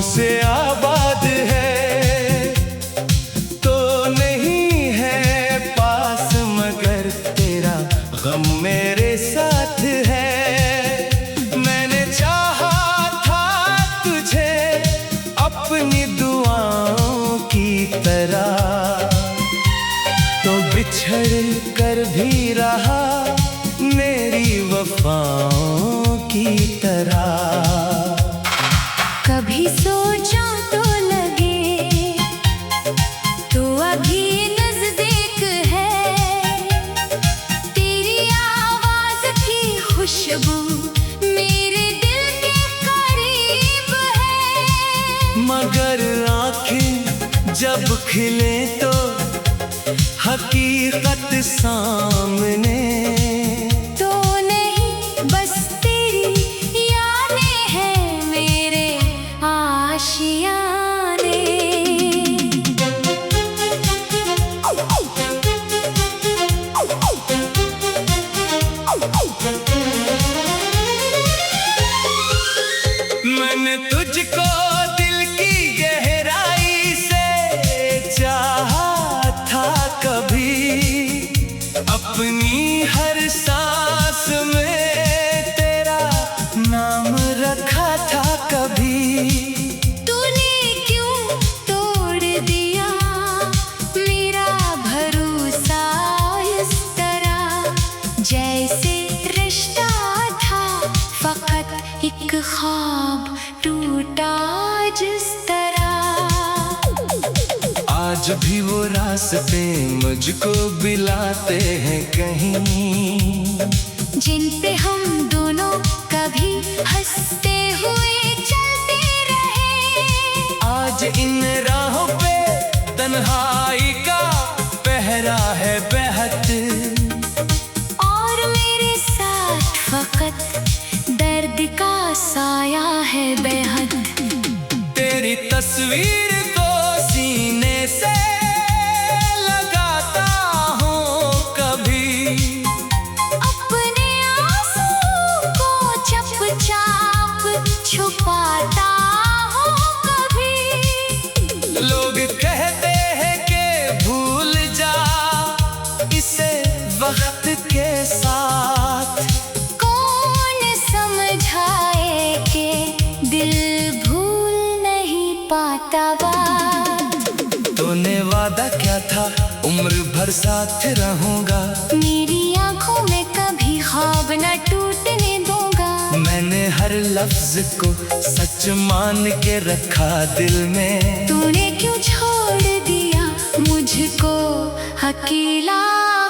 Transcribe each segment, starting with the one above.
से आबाद है, तो नहीं है पास मगर तेरा गम मेरे साथ है। मैंने चाहा था तुझे अपनी दुआओं की तरह, तो बिछड़ कर भी रहा मेरी वफाओं की तरह। कभी सोचा तो लगे तू अभी नजदीक है, तेरी आवाज की खुशबू मेरे दिल के करीब है। मगर आँखें जब खिले तो हकीकत सामने, तो नहीं बस तेरी यादें हैं मेरे आशियाने। मैंने तुझको दिल की गहराई से चाहा था कभी, अपनी हर सांस में तेरा नाम रखा था कभी। तूने क्यों तोड़ दिया मेरा भरोसा इस तरह, जैसे रिश्ता था फकत एक ख्वाब टूटा जिस तरह। आज भी वो रास्ते मुझको बिलाते हैं कहीं, जिन पे हम दोनों कभी हंसते हुए चलते रहे। आज इन राहों पे तन्हाई का पहरा है बेहद, और मेरे साथ फकत दर्द का साया है बेहद। तेरी तस्वीर को सीने से लगाता हूँ कभी, अपने आंसू को चुपचाप छुपाता हूँ कभी। लोग कहते हैं कि भूल जा इसे वक्त के साथ, कौन समझाए कि दिल भूल नहीं पाता बात। तूने वादा क्या था उम्र भर साथ रहूंगा, मेरी आंखों में कभी ख्वाब न टूटने दूंगा। मैंने हर लफ्ज को सच मान के रखा दिल में। तूने क्यों छोड़ दिया मुझको अकेला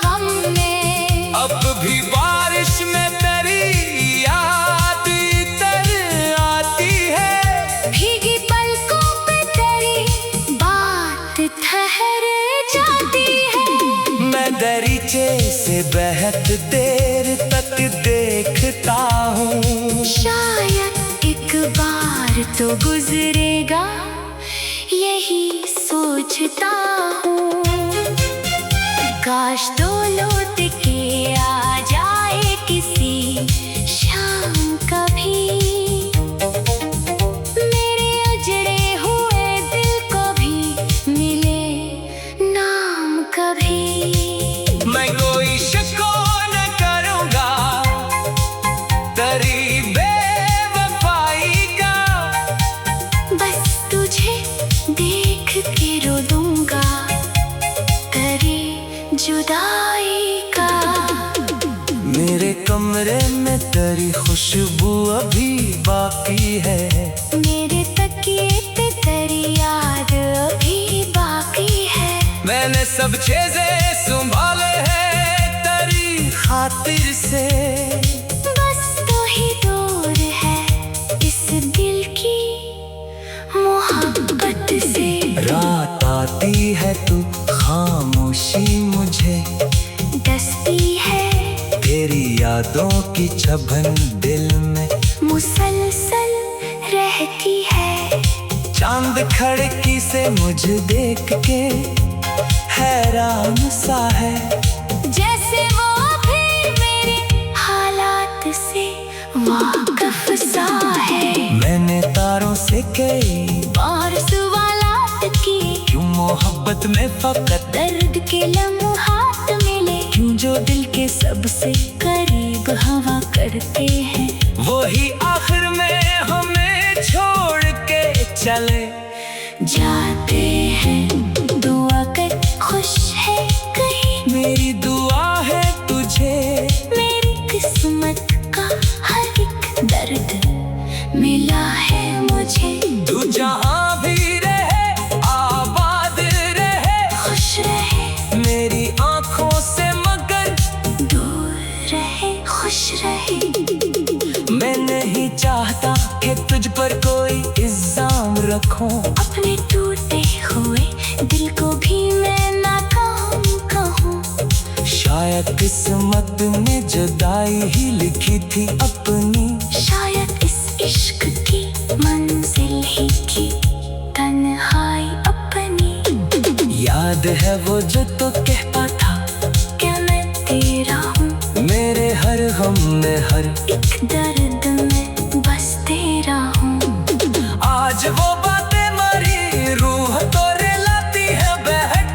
गम में। अब भी बारिश में तेरी याद इतर आती है, भीगी पलकों पे तेरी बात ठहर जाती है। मैं दरीचे से बहत देर तक देखता हूँ, शायद एक बार तो गुजरेगा यही सोचता हूँ। काश तो लौट के आ जाए किसी शाम कभी, मेरे उजड़े हुए दिल को भी मिले नाम कभी। मैं कोई शको न करूँगा तेरी बेवफाई का, बस तुझे देख के रो दूंगा तेरी जुदाई का। मेरे कमरे में तेरी खुशबू अभी बाकी है, मेरे तकिए पे तेरी याद अभी बाकी है। मैंने सब चीजें संभाले हैं तेरी खातिर से, बस तू ही दूर है इस दिल की मोहब्बत से। रात आती है तू खामोशी मुझे डसती है, तेरी यादों की छबन दिल में मुसलसल रहती है। चांद खिड़की से मुझे देख के हैरान सा है, जैसे वो भी मेरे हालात से वाकिफ सा है। मैंने तारों से कई मोहब्बत में फकत दर्द के लम्हात मिले, क्यों जो दिल के सबसे करीब हवा करते हैं, वही आखिर में हमें छोड़ के चले जाते हैं। दुआ कर खुश है कहीं, मेरी दुआ है तुझे, मेरी किस्मत का हर एक दर्द मिला है मुझे। तू जहाँ भी रहे आबाद रहे, खुश रहे मेरी आंखों से मगर दूर रहे, खुश रहे। मैं नहीं चाहता कि तुझ पर कोई इल्जाम रखूं, अपने टूटे हुए दिल को भी मैं नाकाम कहूँ। शायद किस्मत में जुदाई ही लिखी थी अपनी, शायद इस इश्क की मंजिल ही की तन्हाई अपनी। याद है वो जो तो कहता था, क्या मैं तेरा हूँ, मेरे हर गम में हर एक दर्द में बस तेरा हूँ। आज वो बातें मरी रूह तो रिलाती है बहक,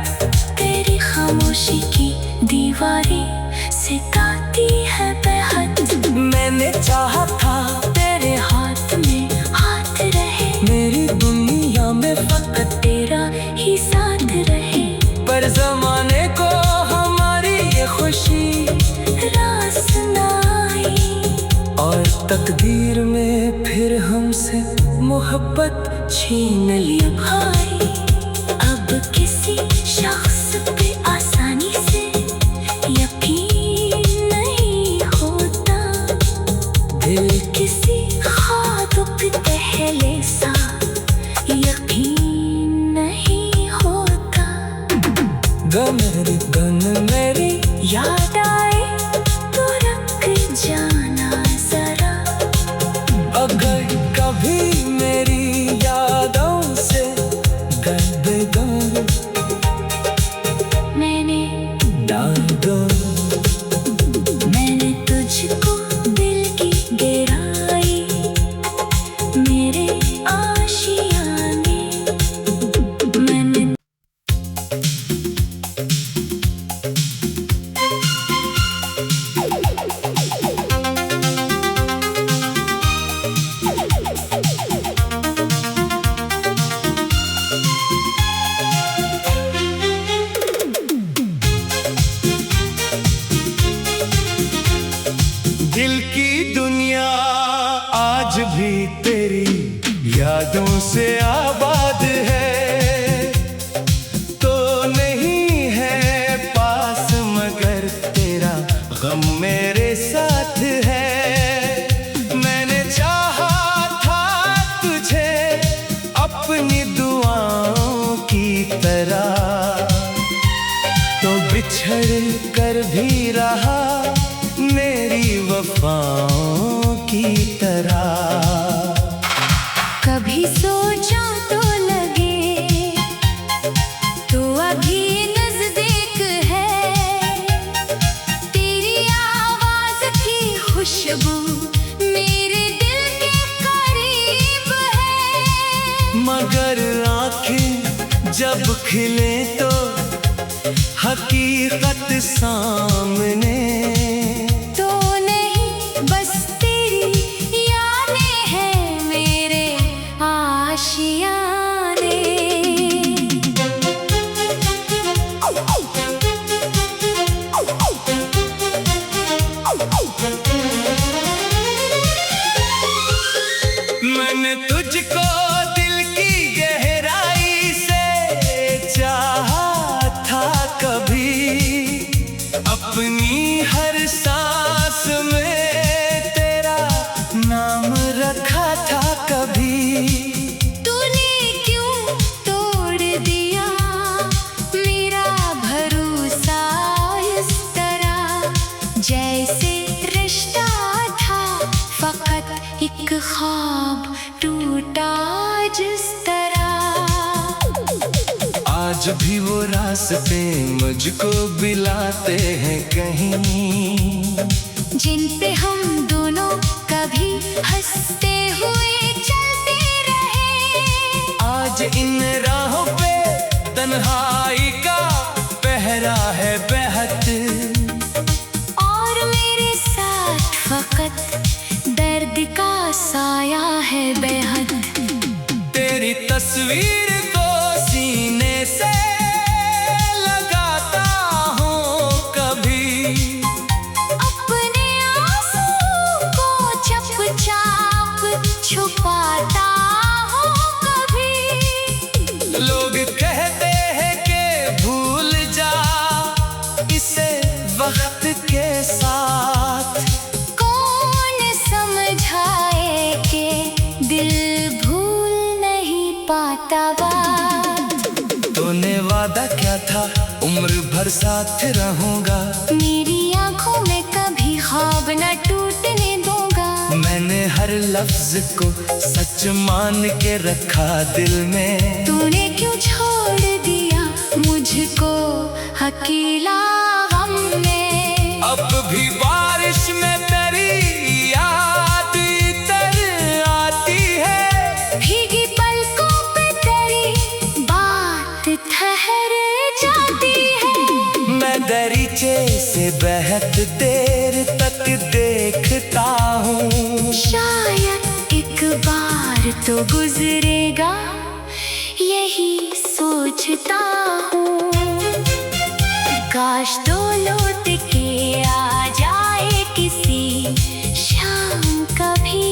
तेरी खामोशी की दीवारें सिताती है बेहद। मैंने चाहा था तेरे हाथ में हाथ रहे, मेरी दुनिया में फकत तेरा ही साथ रहे। पर जमाने को हमारी ये खुशी रास ना आई, और तकदीर में फिर हमसे मोहब्बत छीन ली। भाई अब किसी शख्स पे आसानी से यकीन नहीं होता, दिल किसी ख्वाब पे पहले सा यकीन नहीं होता। गन मेरी याद आए तो रुक जाना जरा, अगर कभी मेरी यादों से गदगद मैंने डालो, मैंने तुझको दिल की गहराई मेरे आशियाने, मैंने दिल की दुनिया आज भी तेरी यादों से आबाद है, तो नहीं है पास मगर तेरा गम मेरे साथ है। मैंने चाहा था तुझे अपनी दुआओं की तरह, तो बिछड़ कर भी रहा मेरी वफाओं की तरह। कभी सोचा तो लगे तू अभी नजदीक है, तेरी आवाज की खुशबू मेरे दिल के करीब है। मगर आंखें जब खिले तो हकीकत सामने, तो नहीं बस तेरी यादें हैं मेरे आशियाने। मैंने तुझको दिल की गहराई से चाहा था कभी, अपनी हर सांस में तेरा नाम रखा था कभी। तूने क्यों तोड़ दिया मेरा भरोसा इस तरह, जैसे रिश्ता था फकत एक ख्वाब टूटा जिस तरह। आज भी वो रास्ते मुझको बिलाते हैं कहीं, जिन पे हम दोनों कभी हंसते हुए चलते रहे। आज इन राहों पे तन्हाई का पहरा है बेहद। और मेरे साथ फकत दर्द का साया है बेहद। तेरी तस्वीर को सीने से लगाता हूँ कभी, अपने आंसू को चुपचाप छुपाता हूँ कभी। लोग कहते हैं कि भूल जा इसे वक्त के साथ, कौन समझाए कि दिल भूल नहीं पाता बात। तूने वादा क्या था उम्र भर साथ रहूंगा, मेरी आंखों में कभी ख्वाब न टूटने दूंगा। मैंने हर लफ्ज को सच मान के रखा दिल में। तूने क्यों छोड़ दिया मुझको अकेला गम में। अब भी बारिश में तेरी याद इतर आती है, भीगी पलकों पे तेरी बात ठहर जाती है। मैं दरीचे से बेहद देर तक देखता हूँ। शायद एक बार तो गुजरेगा यही सोचता हूँ। काश दो लौट के आ जाए किसी शाम कभी,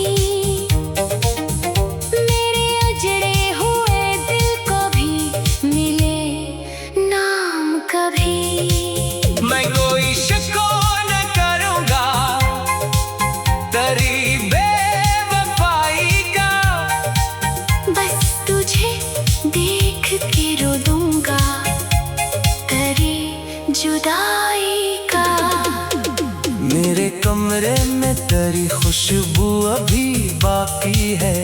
मेरे उजड़े हुए दिल को भी मिले नाम कभी। मैं कोई शिको न करूँगा तेरी बेवफाई का, बस तुझे देख के रो दूंगा तेरी जुदाई का। मेरे कमरे में तेरी खुशबू अभी बाकी है,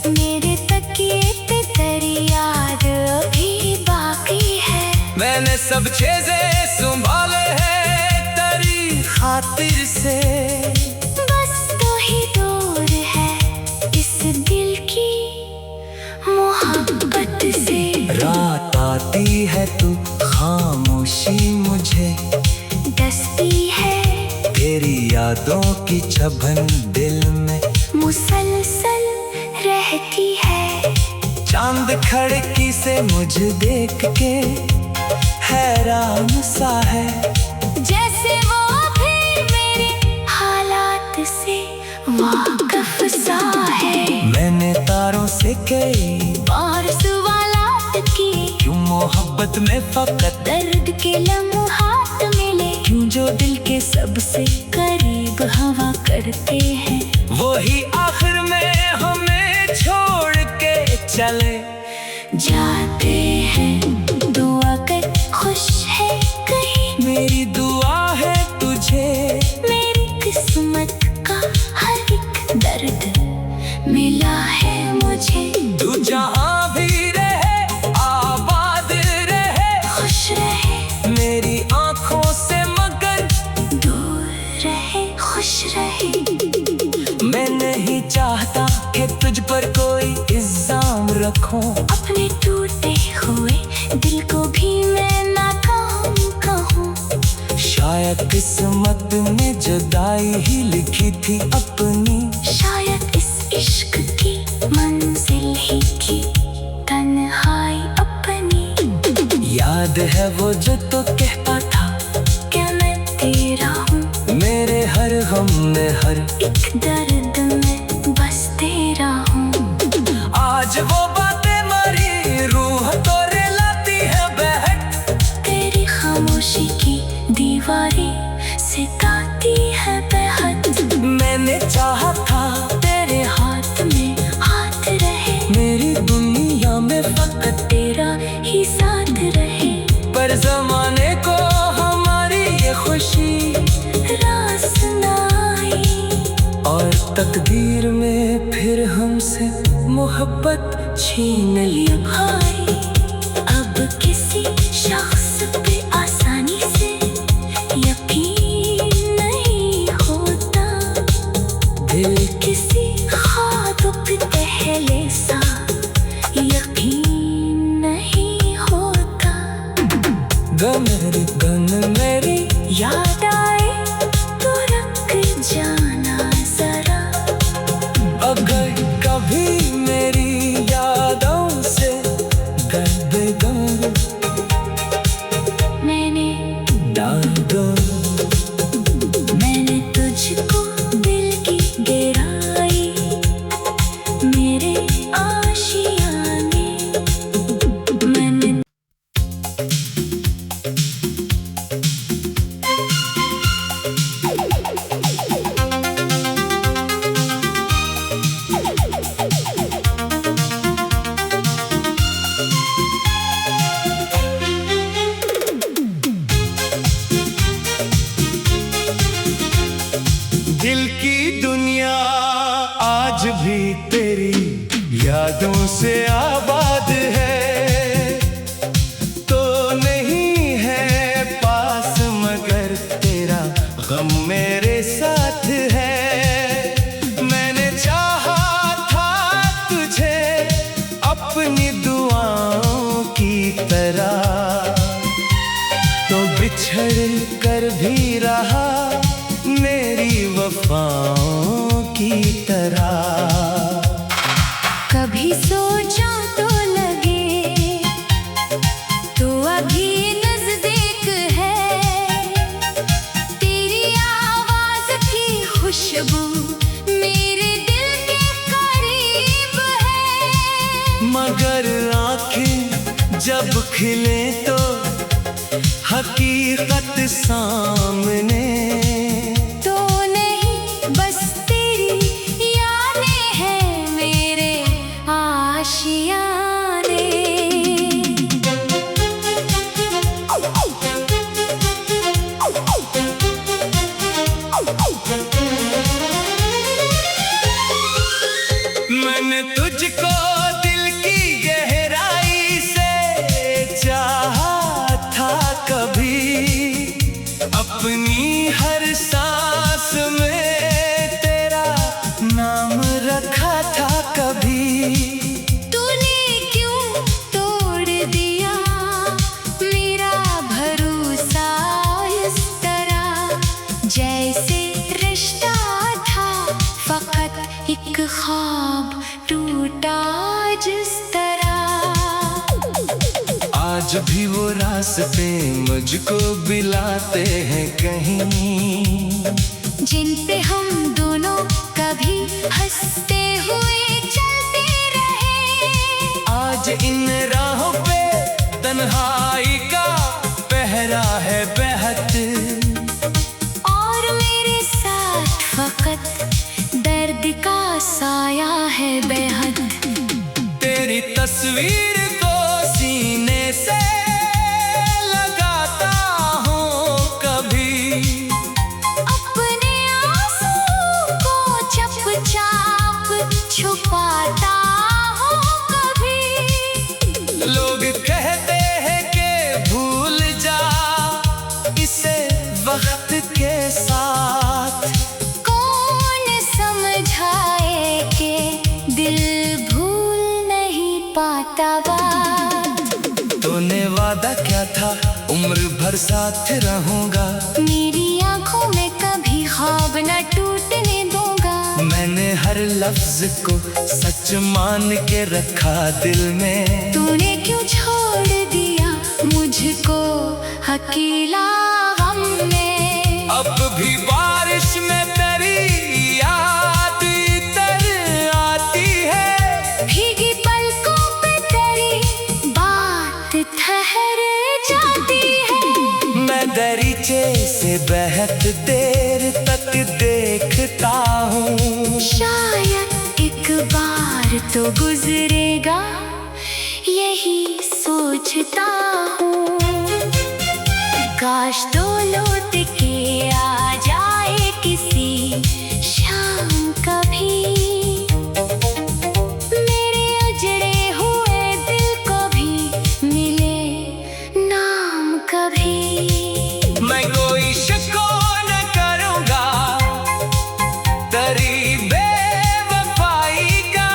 मेरे तकिए पे तेरी याद अभी बाकी है। मैंने सब चीजें संभाले हैं तेरी खातिर से। बस तू ही दूर है इस दिल की मोहब्बत से। रात आती है तू खामोशी मुझे डसती है तेरी यादों की छबन दिल में मुसलसल रहती है। चांद खिड़की से मुझे देख के हैरान सा है, जैसे वो भी मेरे हालात से वाकिफ सा है। मैंने तारों से कई बार सवालात किए, क्यों मोहब्बत में फकत दर्द के लम्हात मिले। क्यों जो दिल के सबसे करीब हवा करते हैं, वही आखिर में हमें छोड़ के चले जाते हैं। दुआ कर खुश है कहीं, मेरी दुआ है तुझे। मेरी किस्मत का हर एक दर्द मिला है मुझे। तू जहाँ भी रहे आबाद रहे, खुश रहे मेरी आंखों से मगर दूर रहे खुश रहे। मैं नहीं चाहता कि तुझ पर कोई इल्जाम रखूं, अपने टूटे हुए दिल को भी मैं नाकाम कहूँ। शायद किस्मत में जुदाई ही लिखी थी अपनी, शायद इस इश्क की मंजिल ही की तन्हाई अपनी। याद है वो जो तो कहता था क्या मैं तेरा हूँ, मेरे हर गम में हर एक दर्द में बस तेरा हूँ। आज वो बातें मरी रूह तो रिलाती है बहक, तेरी खामोशी की दीवारें सिताती है बेहद। मैंने चाहा था तेरे हाथ में हाथ रहे, मेरी दुनिया में फकत तेरा ही साथ रहे। पर जमाने को हमारी ये खुशी रास ना आई, और तकदीर में फिर हमसे मोहब्बत छीन ली। भाई अब किसी शख्स पे आसानी से यकीन नहीं होता, दिल किसी ख्वाब पे पहले सा यकीन नहीं होता। गन मेरी याद आए तो रख जाना जरा। अगर कभी मेरी यादों से गम मैंने डाल दो। मैंने तुझको दिल की गहराई मेरे आशियाने मैंने। दिल की दुनिया आज भी तेरी यादों से आबाद है। तो नहीं है पास मगर तेरा गम मेरे साथ है। मैंने चाहा था तुझे अपनी दुआओं की तरह, तो बिछड़ कर भी रहा मेरी वफाओं की तरह। कभी सोचा तो लगे तो अभी नजदीक है। तेरी आवाज की खुशबू मेरे दिल के करीब है। मगर आँखें जब खिले तो हकीकत सामने। तो नहीं बस तेरी यादें हैं मेरे आशियाने। मैंने तुझको दिल की गहराई से चाहा था कभी, अपनी हर सांस में तेरा नाम रखा था कभी। तूने क्यों तोड़ दिया मेरा भरोसा इस तरह। जैसे रिश्ता था फकत एक ख्वाब टूटा जिस तरह। आज भी वो रास्ते मुझको बिलाते हैं कहीं, जिन पे हम दोनों कभी हंसते हुए चलते रहे। आज इन राहों पे तन्हाई का पहरा है बेहद। और मेरे साथ फकत दर्द का साया है बेहद। तेरी तस्वीर को सीने से लगाता हूँ कभी, अपने आंसू को चुपचाप छुपाता हूँ कभी। लोग कहते हैं कि भूल जा इसे वक्त के साथ। कौन समझाए कि दिल भूल नहीं पाता बात। तूने वादा क्या था उम्र भर साथ रहूंगा। मेरी आंखों में कभी ख्वाब न टूटने दूंगा। मैंने हर लफ्ज को सच मान के रखा दिल में। तूने क्यों छोड़ दिया मुझको अकेला गम में। अब भी बारिश में तेरी याद इतर आती है। भीगी पलकों पे तेरी बात ठहर जाती है। मैं दरीचे से बहत देर तक देखता हूँ। शायद एक बार तो गुजरेगा यही सोचता हूँ। काश दो लौट के आ जाए किसी शाम कभी। मेरे उजड़े हुए दिल को भी मिले नाम कभी। मैं कोई शको न करूँगा तेरी बेवफाई का।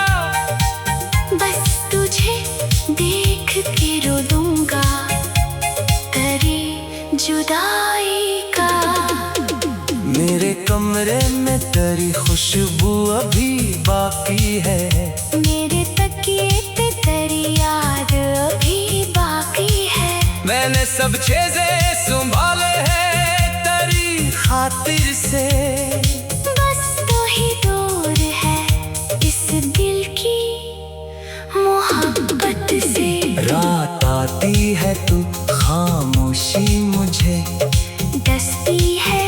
बस तुझे देख के रो दूंगा। तेरी जुदाई का। मेरे कमरे में तेरी खुशबू अभी बाकी है, मेरे तकिए पे तेरी याद अभी बाकी है। मैंने सब चीजें संभाले हैं तेरी खातिर से, बस तू ही दूर है इस दिल की मोहब्बत से। रात आती है तू खामोशी मुझे डसती है,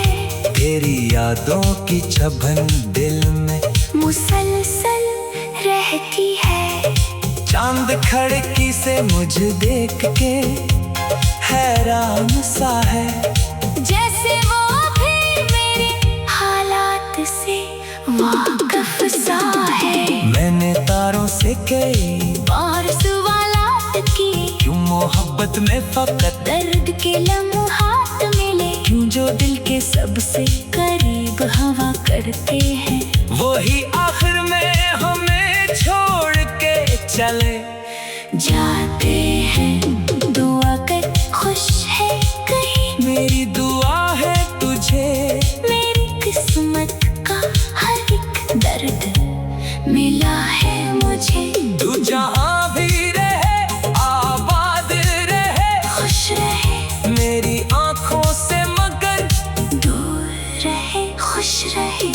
तेरी यादों की छबन दिल में मुसलसल रहती है। चांद खिड़की से मुझे देख के हैरान सा है, जैसे वो भी मेरे हालात से वाकिफ सा है। मैंने तारों से कई बार सवालात किए, क्यों मोहब्बत में फकत दर्द के लम्हात मिले। क्यों जो दिल के सबसे करीब हवा करते हैं, वही आखिर में हमें छोड़ के चले जाते हैं। दुआ कर खुश है कहीं, मेरी दुआ है तुझे, मेरी किस्मत का हर एक दर्द मिला है मुझे। तू जहाँ भी रहे आबाद रहे, खुश रहे मेरी आंखों से मगर दूर रहे, खुश रहे।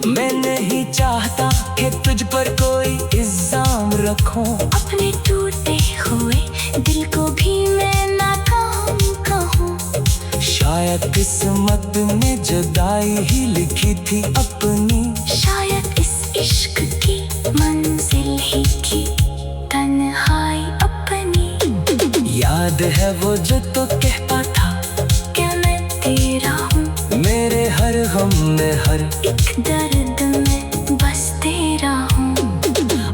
मैं नहीं चाहता कि तुझ पर कोई इल्जाम रखूं, अपने टूटे हुए दिल को भी मैं नाकाम कहूँ। शायद किस्मत ने जुदाई ही लिखी थी अपनी, शायद इस इश्क की मंजिल ही की तन्हाई अपनी। याद है वो जो तो कहता था क्या मैं तेरा हूँ, मेरे हर गम में हर एक दर्द में बस तेरा हूँ।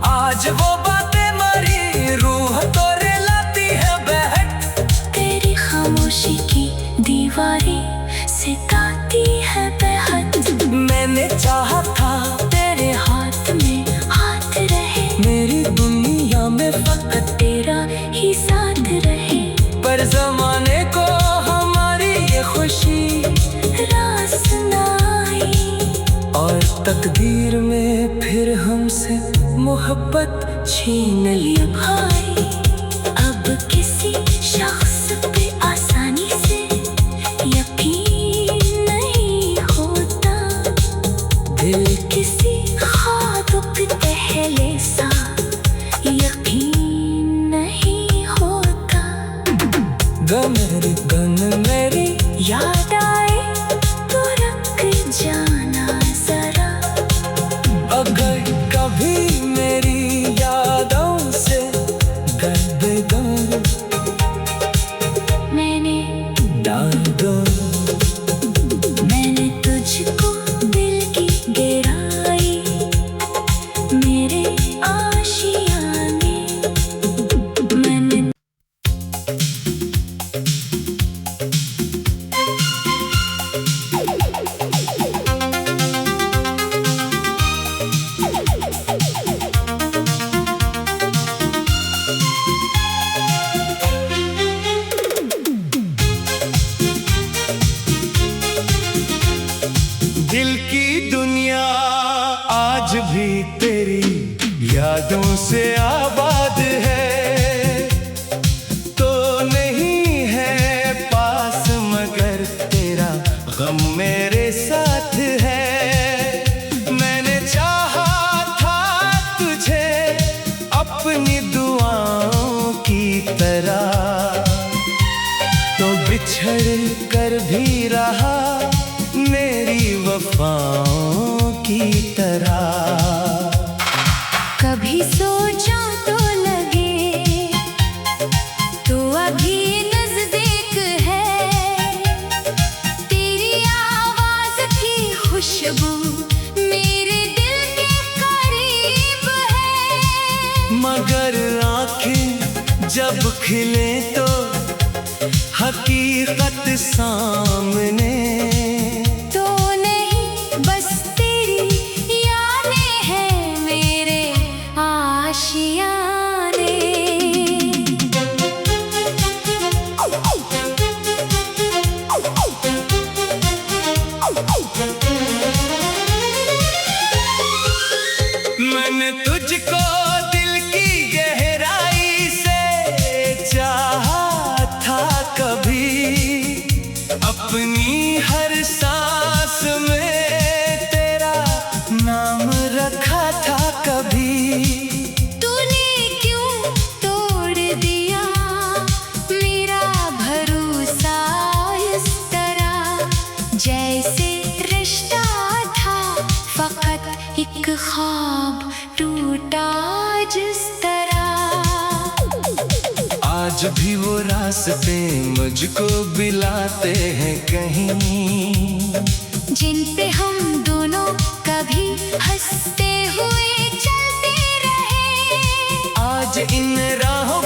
आज वो बातें मरी रूह तो रिलाती है बहक, तेरी खामोशी की दीवारें सिताती है बेहद। मैंने चाहा था तेरे हाथ में हाथ रहे, मेरी दुनिया में फकत तेरा ही साथ रहे। पर जमाने को हमारी ये खुशी रास ना आई, और तकदीर में फिर हमसे मोहब्बत छीन ली। भाई अब किसी शख्स पे आसानी से यकीन नहीं होता, दिल किसी ख्वाब पे पहले सा यकीन नहीं होता। गन मेरी याद आए तो रुक जाना जरा, अगर कभी मेरी यादों से गम मैंने डाल दो। मैंने तुझको दिल की गहराई मेरे आशियाने, मैंने दिल की दुनिया आज भी तेरी यादों से आबाद है, तो नहीं है पास मगर तेरा गम मेरे साथ है। मैंने चाहा था तुझे अपनी दुआओं की तरह, तो बिछड़ कर भी रहा मेरी वफाओं की तरह। कभी सोचा तो लगे तो अभी नजदीक है, तेरी आवाज की खुशबू मेरे दिल के करीब है। मगर आंखें जब खिले तो हकीकत सामने, तो नहीं बस तेरी यादें हैं मेरे आशियाने। आज भी वो रास्ते मुझको बिलाते हैं कहीं, जिन पे हम दोनों कभी हंसते हुए चलते रहे। आज इन राहों